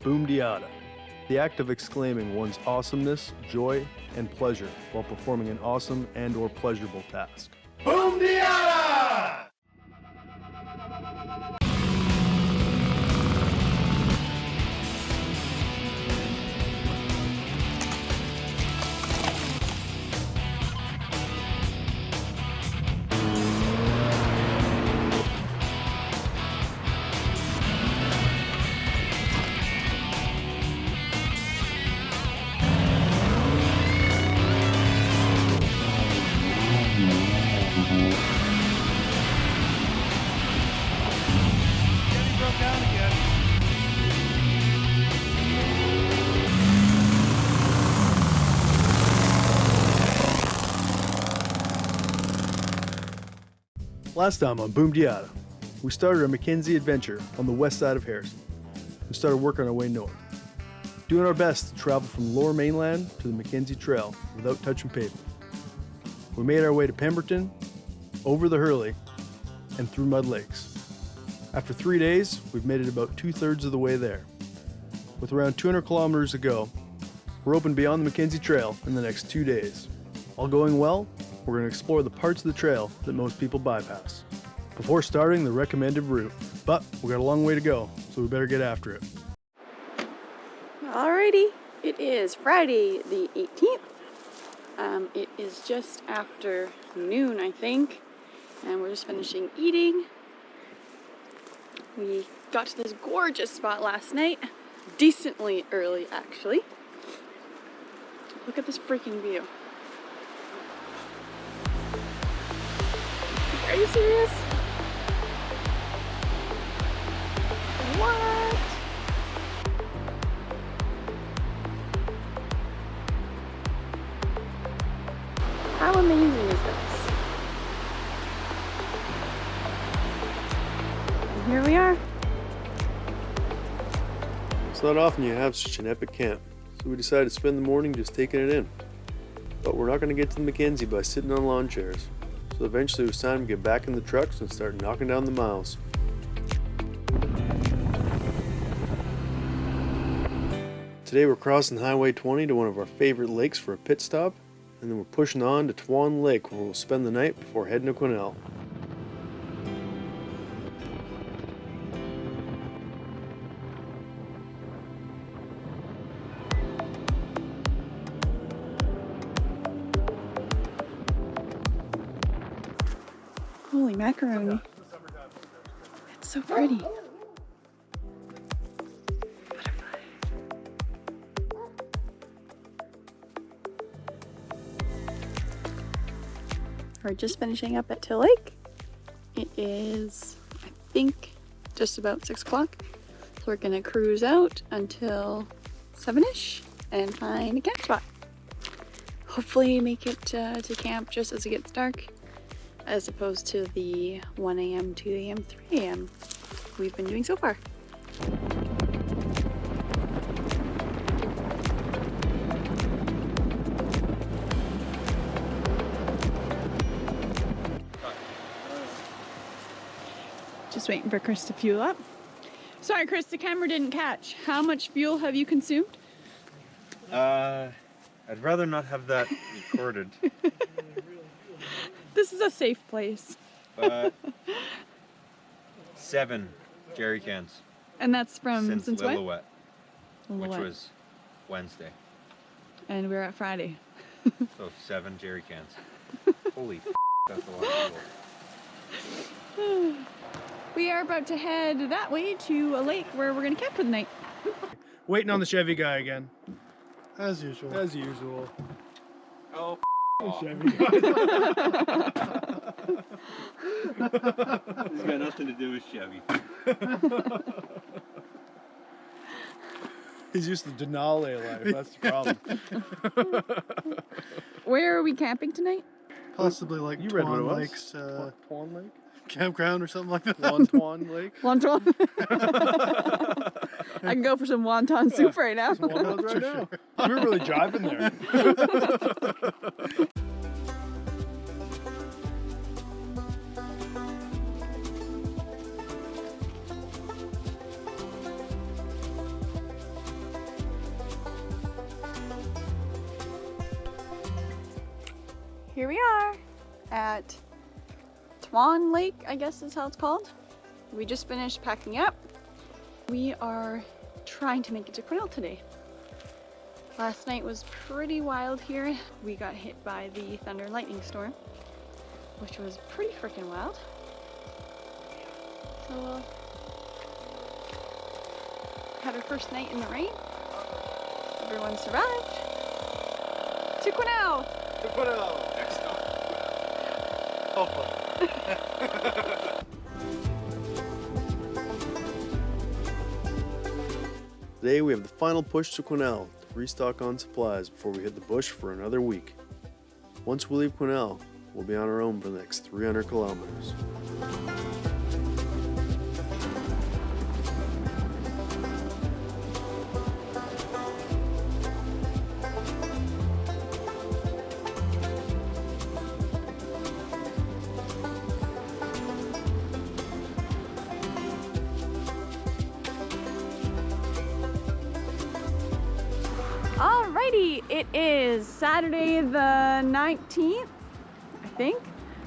boom diada, the act of exclaiming one's awesomeness, joy, and pleasure while performing an awesome and/or pleasurable task. Boom diada! Last time on Boom Diada, we started our Mackenzie adventure on the west side of Harrison and started working our way north, doing our best to travel from Lower Mainland to the Mackenzie Trail without touching pavement. We made our way to Pemberton, over the Hurley, and through Mud Lakes. After 3 days, we've made it about 2/3 of the way there. With around 200 kilometers to go, we're open beyond the Mackenzie Trail in the next 2 days. All going well, we're going to explore the parts of the trail that most people bypass before starting the recommended route. But we've got a long way to go, so we better get after it. Alrighty, it is Friday the 18th. It is just after noon, I think, and we're just finishing eating. We got to this gorgeous spot last night, decently early actually. Look at this freaking view. Are you serious? What? How amazing is this? And here we are. It's not often you have such an epic camp, so we decided to spend the morning just taking it in. But we're not going to get to the Mackenzie by sitting on lawn chairs. So eventually it was time to get back in the trucks and start knocking down the miles. Today we're crossing Highway 20 to one of our favorite lakes for a pit stop, and then we're pushing on to Twan Lake where we'll spend the night before heading to Quesnel. Holy macaroni. It's so pretty. Butterfly. We're just finishing up at Till Lake. It is, I think, just about 6 o'clock. So we're gonna cruise out until 7-ish and find a camp spot. Hopefully make it to camp just as it gets dark, as opposed to the 1 a.m., 2 a.m., 3 a.m. we've been doing so far. Just waiting for Chris to fuel up. Sorry, Chris, the camera didn't catch. How much fuel have you consumed? I'd rather not have that recorded. This is a safe place. 7 jerry cans. And that's from since when? Lillooet, which was Wednesday. And we're at Friday. So 7 jerry cans. Holy f***, that's a lot of fuel. We are about to head that way to a lake where we're going to camp for the night. Waiting on the Chevy guy again. As usual. As usual. Oh, Chevy guy. it's got nothing to do with Chevy. He's used to Denali life, that's the problem. Where are we camping tonight? Possibly like You read what it Twan was? Lake's Twan Lake? campground or something like that. Wonton Lake? Wonton. I can go for some wonton soup right now. Wontons right now. We're really driving there. here we are at Swan Lake, I guess is how it's called. We just finished packing up. We are trying to make it to Quesnel today. Last night was pretty wild here. We got hit by the thunder and lightning storm, which was pretty freaking wild. So had our first night in the rain. Everyone survived. To Quesnel! Next stop. Hopefully. Today we have the final push to Quesnel to restock on supplies before we hit the bush for another week. Once we leave Quesnel, we'll be on our own for the next 300 kilometers. Alrighty, it is Saturday the 19th, I think.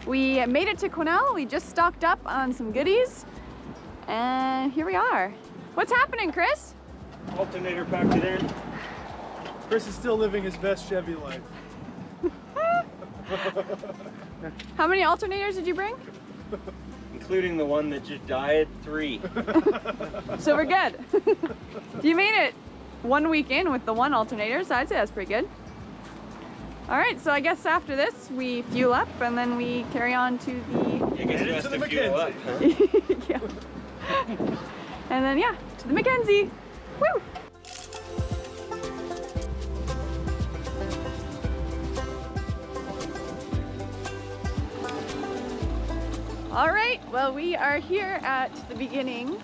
We made it to Quesnel. We just stocked up on some goodies, and here we are. What's happening, Chris? Alternator packed it in. Chris is still living his best Chevy life. How many alternators did you bring? Including the one that just died, 3. So we're good. You made it 1 week in with the one alternator, so I'd say that's pretty good. All right, so I guess after this we fuel up and then we carry on to the I guess you have to fuel up, huh? yeah. And then yeah, to the Mackenzie. Woo! All right, well, we are here at the beginning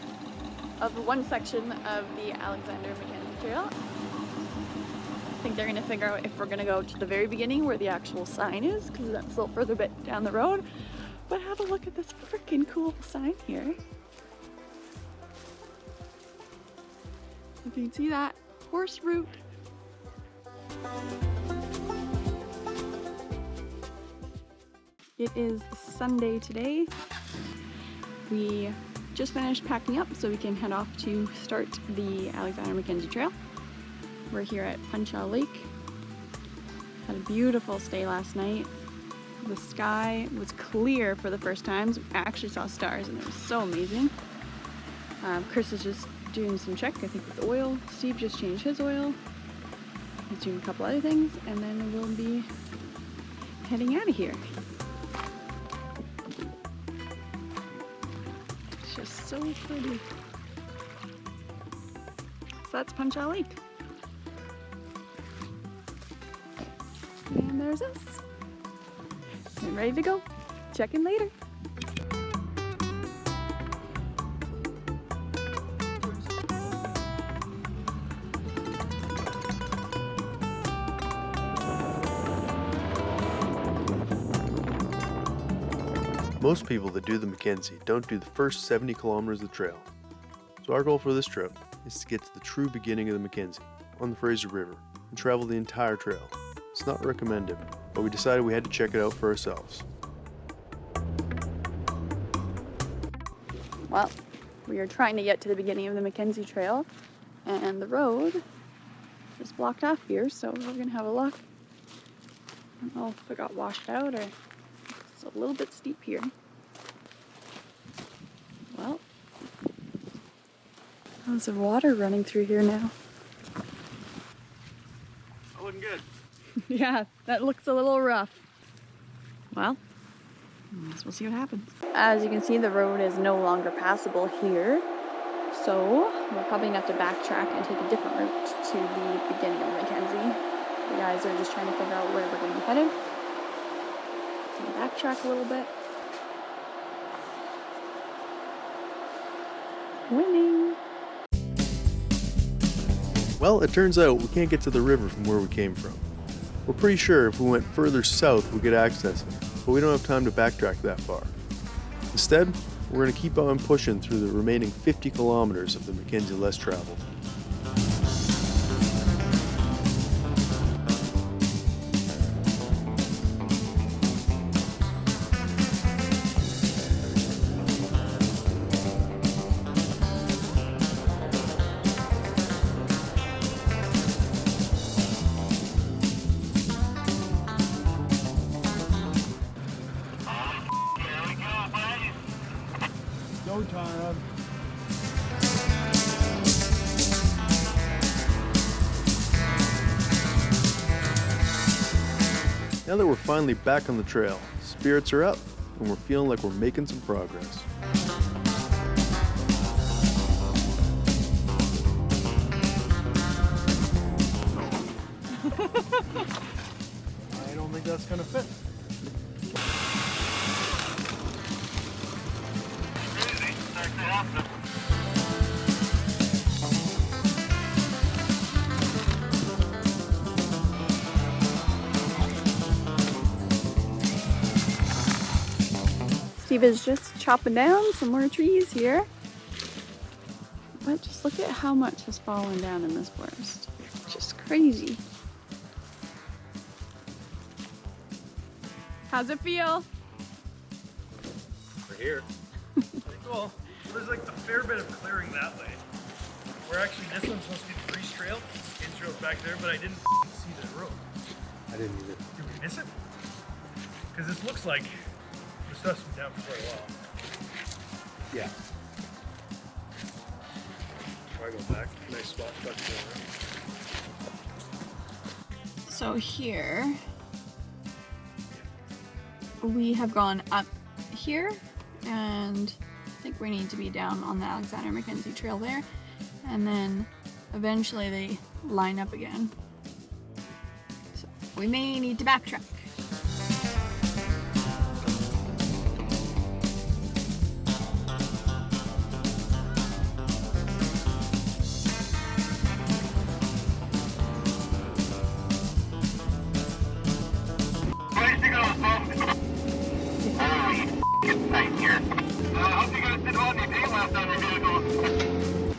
of one section of the Alexandermackenzietrail. I think they're gonna figure out if we're gonna go to the very beginning where the actual sign is, because that's a little further bit down the road. But have a look at this freaking cool sign here. If you can see that, horse route. It is Sunday today. We just finished packing up so we can head off to start the Alexandermackenzietrail. We're here at Punchal Lake. Had a beautiful stay last night. The sky was clear for the first time. I actually saw stars and it was so amazing. Chris is just doing some check, I think, with the oil. Steve just changed his oil. He's doing a couple other things, and then we'll be heading out of here. It's just so pretty. So that's Punchal Lake. And there's us. And ready to go. Check in later. Most people that do the Mackenzie don't do the first 70 kilometers of the trail. So our goal for this trip is to get to the true beginning of the Mackenzie on the Fraser River and travel the entire trail. It's not recommended, but we decided we had to check it out for ourselves. Well, we are trying to get to the beginning of the Mackenzie Trail, and the road is blocked off here, so we're gonna have a look. I don't know if it got washed out or it's a little bit steep here. Well, there's water running through here now. Not looking good. Yeah, that looks a little rough. Well, I guess we'll see what happens. As you can see, the road is no longer passable here, so we're probably gonna have to backtrack and take a different route to the beginning of Mackenzie. The guys are just trying to figure out where we're going to be headed. So backtrack a little bit. Winning! Well, it turns out we can't get to the river from where we came from. We're pretty sure if we went further south we could access it, but we don't have time to backtrack that far. Instead, we're going to keep on pushing through the remaining 50 kilometers of the Mackenzie less traveled. Go time. Now that we're finally back on the trail, spirits are up and we're feeling like we're making some progress. I don't think that's gonna fit. Steve is just chopping down some more trees here. But just look at how much has fallen down in this forest. It's just crazy. How's it feel? We're here. Pretty cool. There's like a fair bit of clearing that way. Where actually this one's supposed to be the Breeze Trail. Kids Trail's back there, but I didn't see the road. I didn't either. Did we miss it? Because this looks like the stuff's been down for quite a while. Yeah. Before I go back, nice spot to tuck it So here, we have gone up here, and I think we need to be down on the Alexandermackenzietrail there, and then eventually they line up again. So we may need to backtrack. Place to go, folks. Holy it's tight here. I hope you guys didn't want any paint left on your vehicles.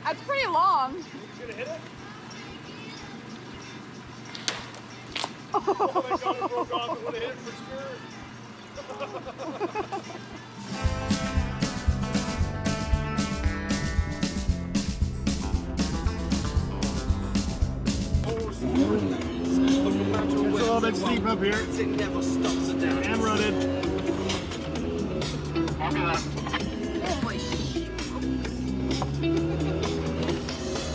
That's pretty long. You gonna hit it? Oh my god, it broke off. It would have hit it for sure. It's a little bit steep up here. It never stops it down. And rutted.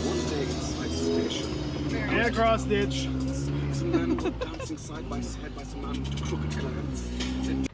One day inside station, And cross ditch. some men were bouncing side by side by some armed crooked clowns. Said,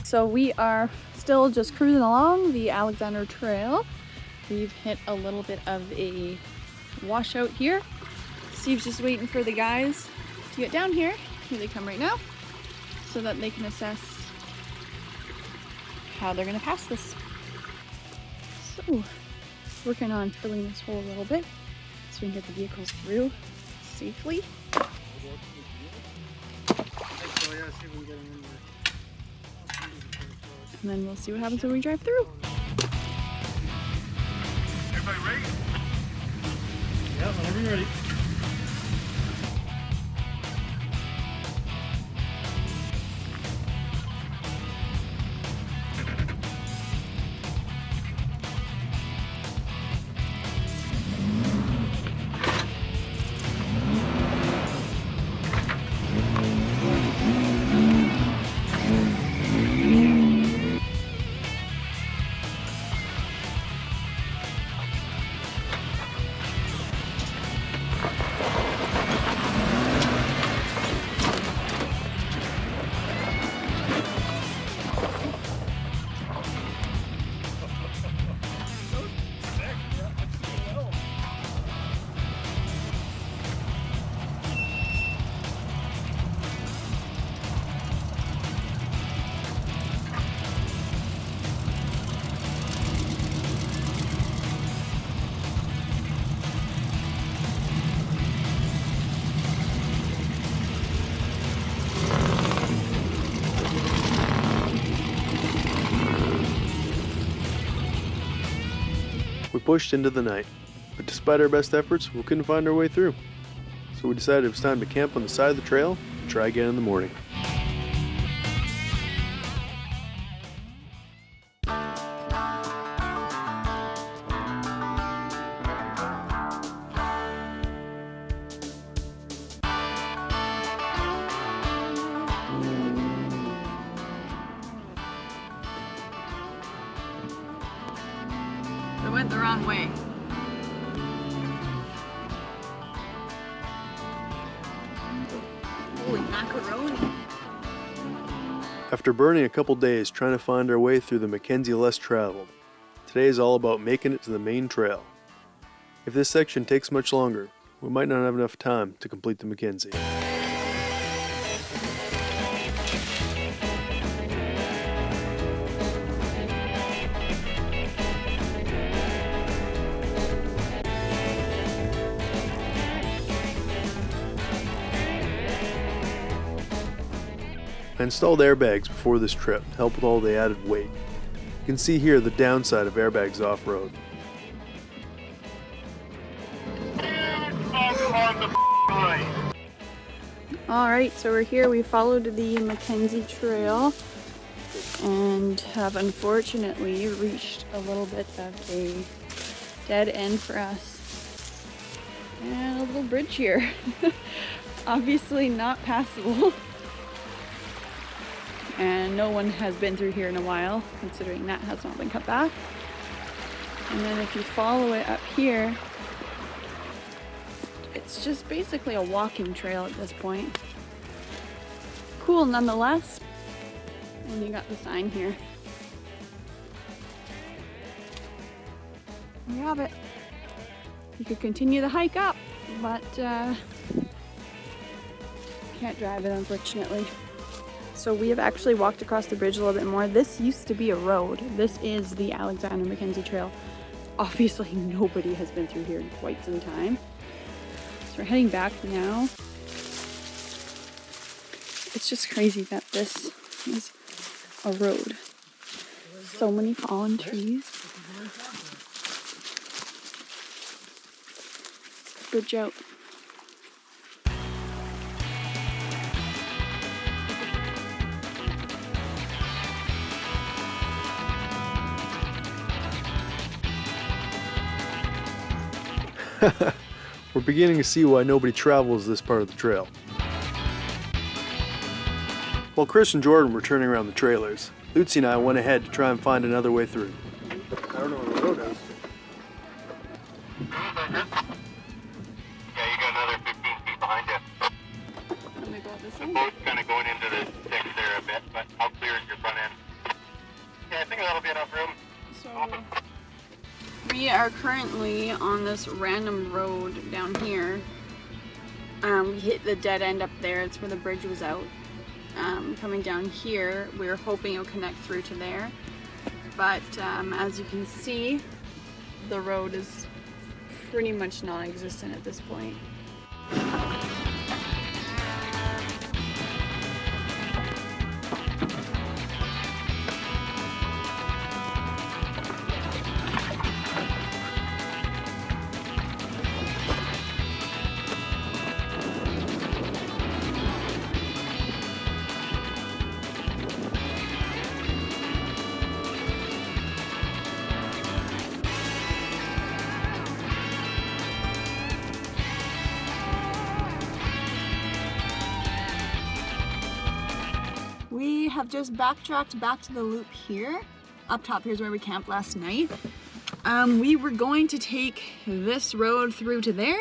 So we are still just cruising along the Alexander Trail. We've hit a little bit of a washout here. Steve's just waiting for the guys to get down here. Here they come right now, so that they can assess how they're gonna pass this. So, working on filling this hole a little bit so we can get the vehicles through safely. And then we'll see what happens when we drive through. Everybody ready? Yeah, whenever you're ready. We pushed into the night, but despite our best efforts, we couldn't find our way through. So we decided it was time to camp on the side of the trail and try again in the morning. I went the wrong way. Holy macaroni. After burning a couple days trying to find our way through the Mackenzie less traveled, today is all about making it to the main trail. If this section takes much longer, we might not have enough time to complete the Mackenzie. I installed airbags before this trip to help with all the added weight. You can see here the downside of airbags off-road. Alright, so we're here. We followed the Mackenzie Trail and have unfortunately reached a little bit of a dead end for us. And a little bridge here. Obviously not passable. And no one has been through here in a while, considering that has not been cut back. And then if you follow it up here, it's just basically a walking trail at this point. Cool nonetheless. And you got the sign here. There you have it. You could continue the hike up, but can't drive it unfortunately. So we have actually walked across the bridge a little bit more. This used to be a road. This is the Alexandermackenzietrail. Obviously nobody has been through here in quite some time. So we're heading back now. It's just crazy that this is a road. So many fallen trees. Bridge out. We're beginning to see why nobody travels this part of the trail. While Chris and Jordan were turning around the trailers, Lucy and I went ahead to try and find another way through. I don't know where the road is. Yeah, you got another 15 feet behind you. Let me go this The way. boat's kind of going into the ditch there a bit, but how clear is your front end? Yeah, I think that'll be enough room. So we are currently on this random road down here. We hit the dead end up there. It's where the bridge was out. Coming down here, we were hoping it'll connect through to there. But as you can see, the road is pretty much non-existent at this point. We have just backtracked back to the loop here. Up top, here's where we camped last night. We were going to take this road through to there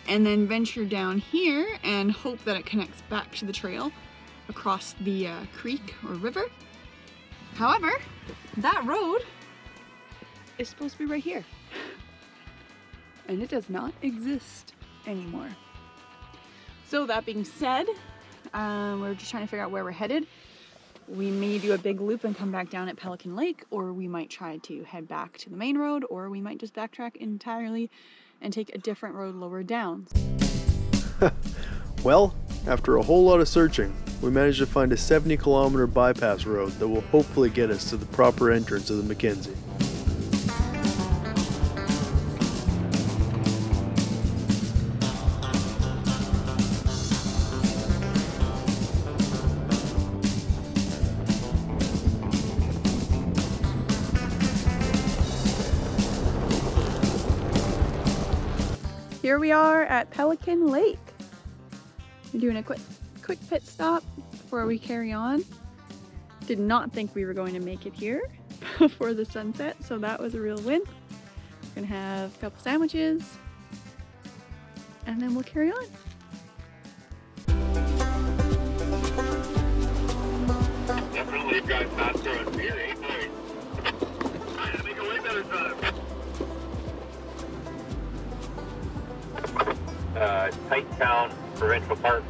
and then venture down here and hope that it connects back to the trail across the creek or river. However, that road is supposed to be right here. And it does not exist anymore. So that being said, we're just trying to figure out where we're headed. We may do a big loop and come back down at Pelican Lake, or we might try to head back to the main road, or we might just backtrack entirely and take a different road lower down. Well, after a whole lot of searching, we managed to find a 70-kilometer bypass road that will hopefully get us to the proper entrance of the Mackenzie. here we are at Pelican Lake. We're doing a quick pit stop before we carry on. Did not think we were going to make it here before the sunset, so that was a real win. We're gonna have a couple sandwiches and then we'll carry on. Definitely you guys not throwing beer, 8 points. I think a way better time. Tight Town Provincial Park.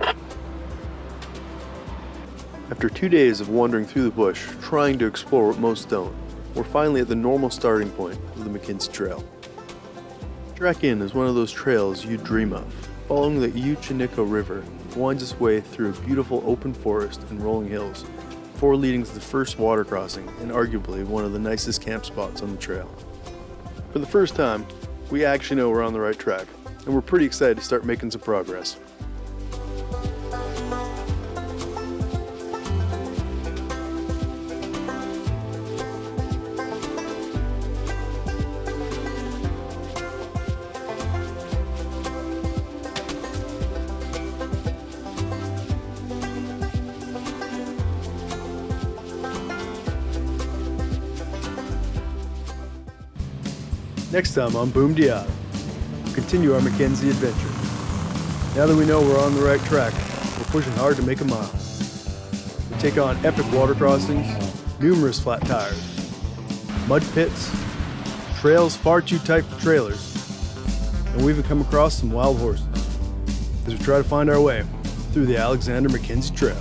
After 2 days of wandering through the bush, trying to explore what most don't, we're finally at the normal starting point of the Mackenzie Trail. Trek In is one of those trails you dream of. Following the Uchinico River, it winds its way through a beautiful open forest and rolling hills, before leading to the first water crossing and arguably one of the nicest camp spots on the trail. For the first time, we actually know we're on the right track, and we're pretty excited to start making some progress. Next time on Boom Diada, we'll continue our Mackenzie adventure. Now that we know we're on the right track, we're pushing hard to make a mile. We take on epic water crossings, numerous flat tires, mud pits, trails far too tight for trailers, and we even come across some wild horses as we try to find our way through the Alexandermackenzietrail.